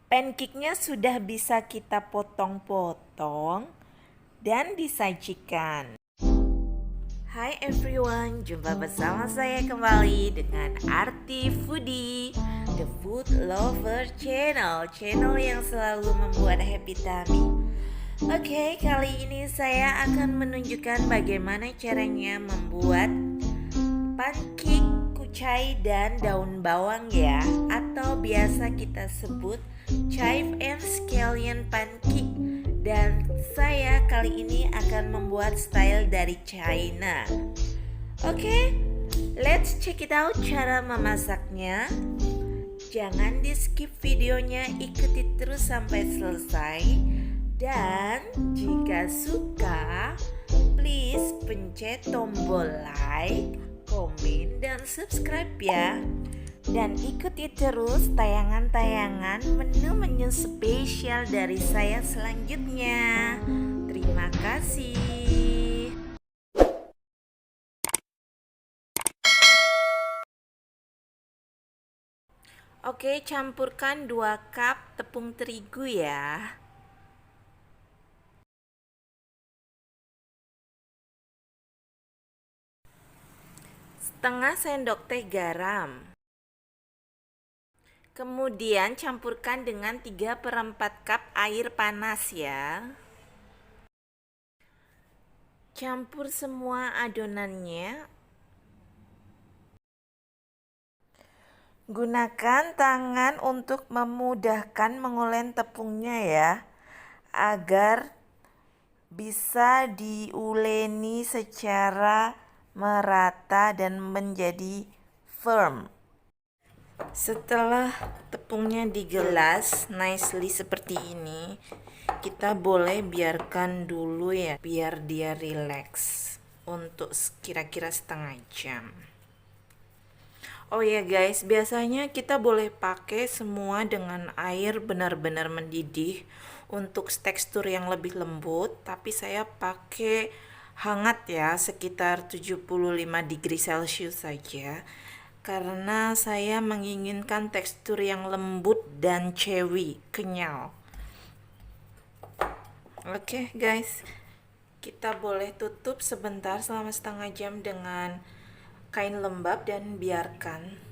Pancake-nya sudah bisa kita potong-potong dan disajikan. Hai everyone, jumpa bersama saya kembali dengan Arti Foodie, The Food Lover Channel, channel yang selalu membuat happy tummy. Oke, kali ini saya akan menunjukkan bagaimana caranya membuat pancake kucai dan daun bawang ya, atau biasa kita sebut chive and scallion pancake. Dan saya kali ini akan membuat style dari China. Oke, let's check it out cara memasaknya. Jangan di skip videonya, ikuti terus sampai selesai. Dan jika suka, please pencet tombol like, komen, dan subscribe ya. Dan ikuti terus tayangan-tayangan menu-menu spesial dari saya selanjutnya. Terima kasih. Oke, campurkan 2 cup tepung terigu ya. Setengah sendok teh garam. Kemudian campurkan dengan 3/4 cup air panas ya. Campur semua adonannya. Gunakan tangan untuk memudahkan mengulen tepungnya ya, agar bisa diuleni secara merata dan menjadi firm. Setelah tepungnya digelas nicely seperti ini, kita boleh biarkan dulu ya, biar dia relax untuk kira-kira setengah jam. Oh ya guys, biasanya kita boleh pakai semua dengan air benar-benar mendidih untuk tekstur yang lebih lembut, tapi saya pakai hangat ya, sekitar 75 degree Celcius saja, karena saya menginginkan tekstur yang lembut dan chewy, kenyal. Oke guys, kita boleh tutup sebentar selama setengah jam dengan kain lembab dan biarkan.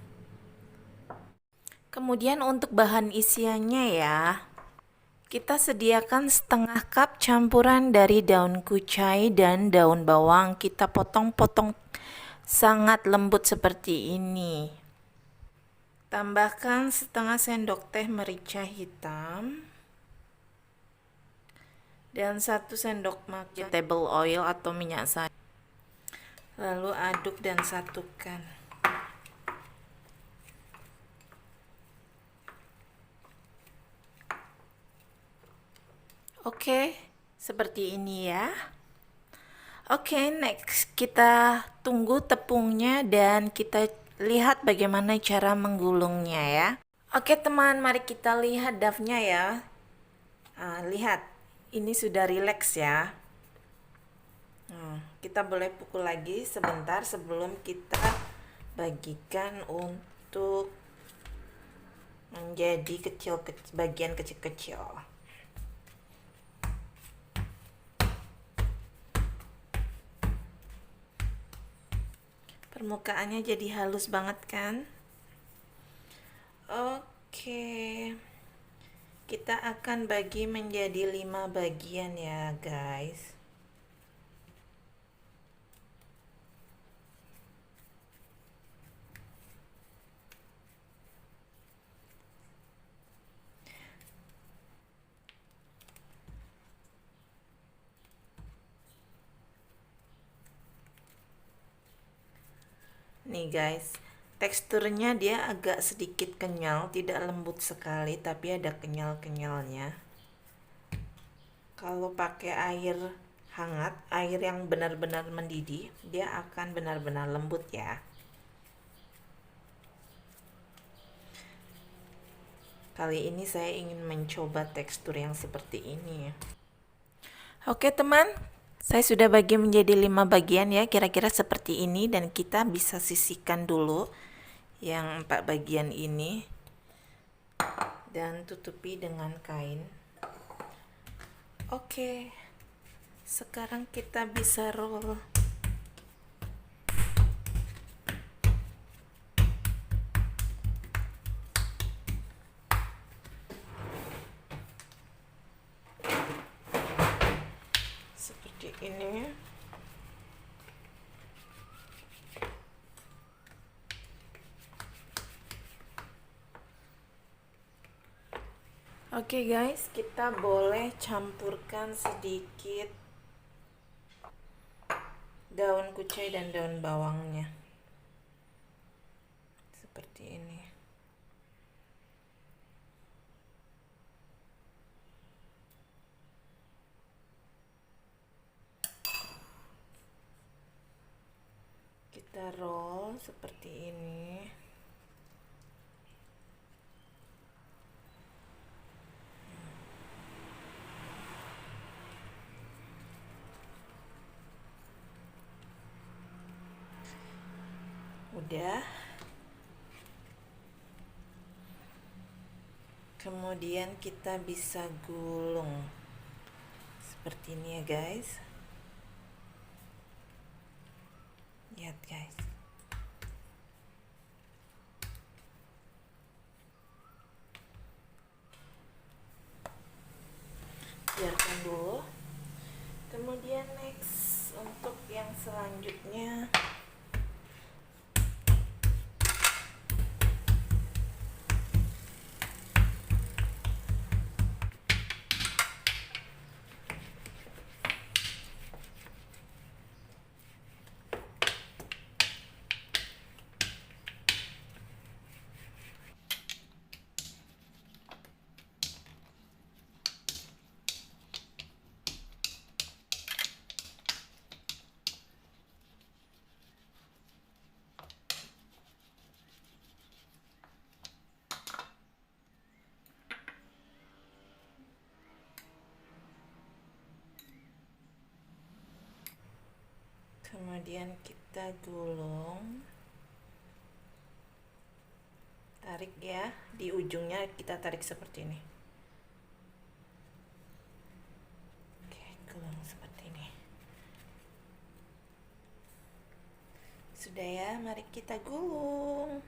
Kemudian untuk bahan isiannya ya, kita sediakan setengah cup campuran dari daun kucai dan daun bawang. Kita potong-potong sangat lembut seperti ini. Tambahkan setengah sendok teh merica hitam dan 1 sendok makan vegetable oil atau minyak sayur. Lalu aduk dan satukan. Oke, seperti ini ya. Oke, next kita tunggu tepungnya dan kita lihat bagaimana cara menggulungnya ya. Oke teman, mari kita lihat dough-nya ya. Lihat, ini sudah rileks ya. Kita boleh pukul lagi sebentar sebelum kita bagikan untuk menjadi bagian kecil-kecil. Permukaannya jadi halus banget kan? Oke, kita akan bagi menjadi 5 bagian ya guys. Nih guys, teksturnya dia agak sedikit kenyal, tidak lembut sekali, tapi ada kenyal-kenyalnya. Kalau pakai air hangat, air yang benar-benar mendidih, dia akan benar-benar lembut ya. Kali ini saya ingin mencoba tekstur yang seperti ini. Oke teman, saya sudah bagi menjadi 5 bagian ya, kira-kira seperti ini, dan kita bisa sisihkan dulu yang 4 bagian ini. dan tutupi dengan kain. Oke, sekarang kita bisa roll. Seperti ini. Oke guys, kita boleh campurkan sedikit daun kucai dan daun bawangnya. Seperti ini. Kita roll seperti ini. Udah. Kemudian kita bisa gulung seperti ini ya guys. Lihat guys. Biarkan dulu. Kemudian next untuk yang selanjutnya kita gulung, tarik ya, di ujungnya kita tarik seperti ini. Oke, gulung seperti ini. Sudah ya, mari kita gulung.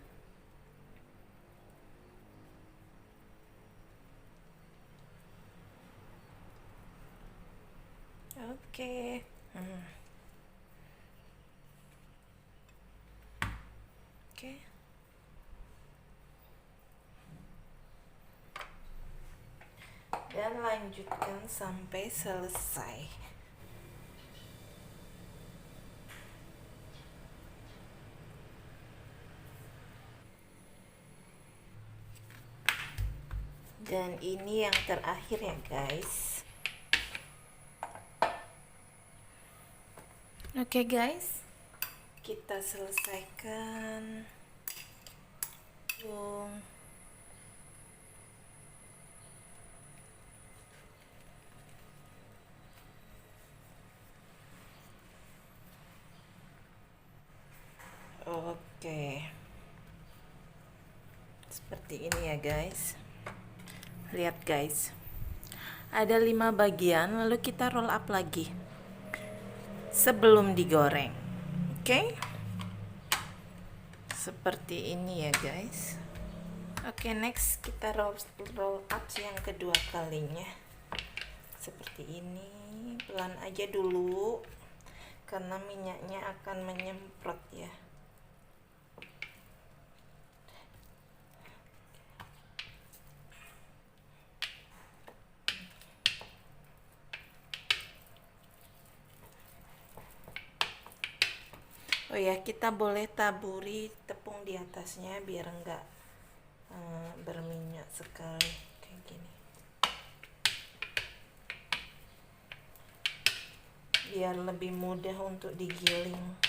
Oke. Oke. Dan lanjutkan sampai selesai. Dan ini yang terakhir ya guys. Oke guys, kita selesaikan. Oke, seperti ini ya guys. Lihat guys, ada 5 bagian, lalu kita roll up lagi sebelum digoreng. Oke, seperti ini ya guys. Oke, next kita roll up yang kedua kalinya. Seperti ini, pelan aja dulu karena minyaknya akan menyemprot ya. Oh ya, kita boleh taburi tepung di atasnya biar enggak berminyak sekali kayak gini. Biar lebih mudah untuk digiling.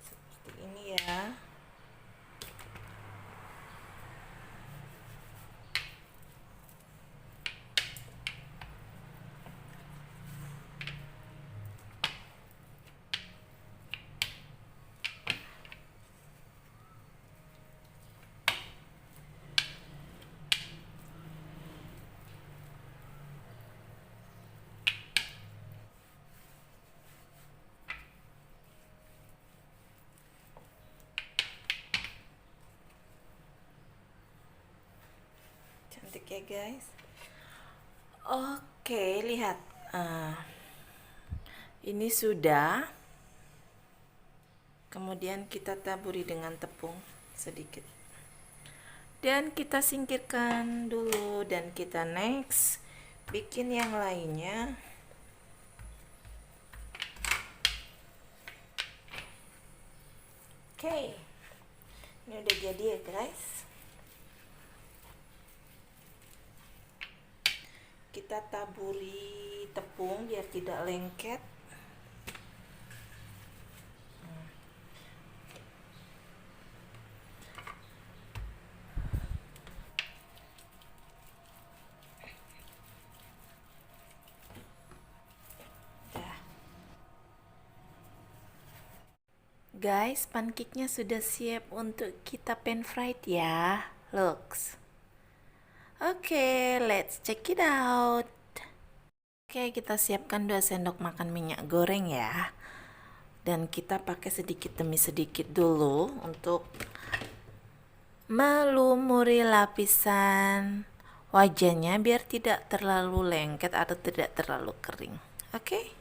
Seperti ini ya. Cantik ya guys. Oke, lihat. Ini sudah. Kemudian kita taburi dengan tepung sedikit. Dan kita singkirkan dulu dan kita next bikin yang lainnya. Oke. Ini udah jadi ya guys. Kita taburi tepung biar tidak lengket. Guys, pancake-nya sudah siap untuk kita pan fried ya. Looks. Oke, let's check it out. Oke, kita siapkan 2 sendok makan minyak goreng ya. Dan kita pakai sedikit demi sedikit dulu untuk melumuri lapisan wajahnya biar tidak terlalu lengket atau tidak terlalu kering. Oke?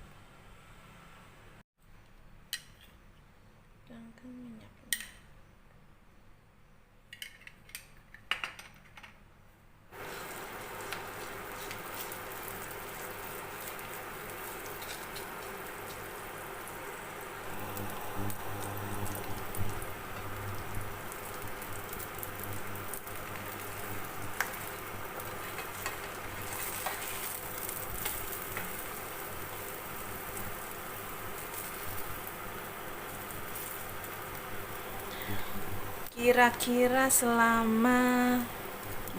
Kira-kira selama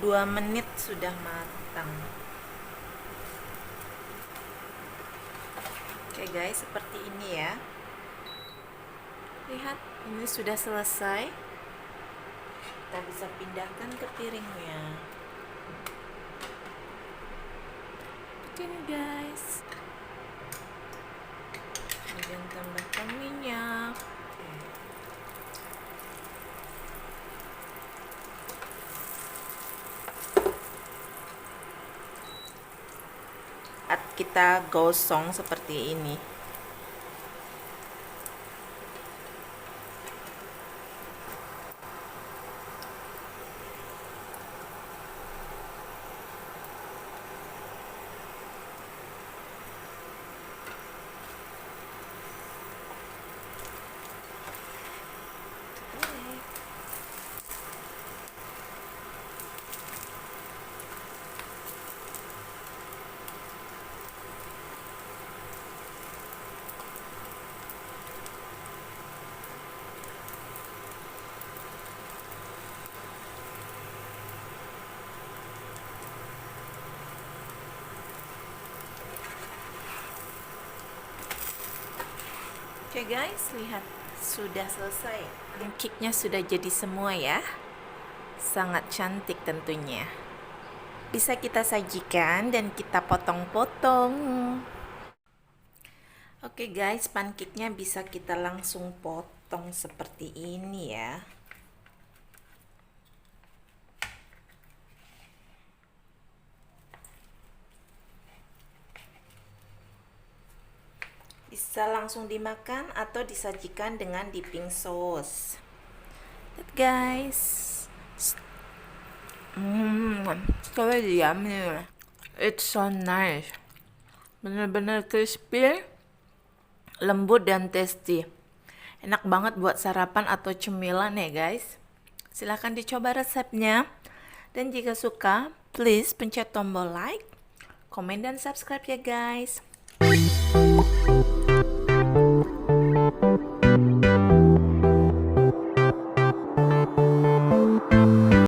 2 menit sudah matang. Oke guys, seperti ini ya. Lihat, ini sudah selesai. Kita bisa pindahkan ke piringnya. Seperti ini guys. Kemudian tambahkan minyak. Kita gosong seperti ini. Oke guys, lihat sudah selesai. Pancake-nya sudah jadi semua ya. Sangat cantik tentunya. Bisa kita sajikan dan kita potong-potong. Oke guys, pancake-nya bisa kita langsung potong seperti ini ya. Bisa langsung dimakan atau disajikan dengan dipping sauce. Lihat guys. So yummy. It's so nice. Bener-bener crispy, lembut dan tasty. Enak banget buat sarapan atau cemilan ya guys. Silahkan dicoba resepnya. Dan jika suka, please pencet tombol like, komen dan subscribe ya guys.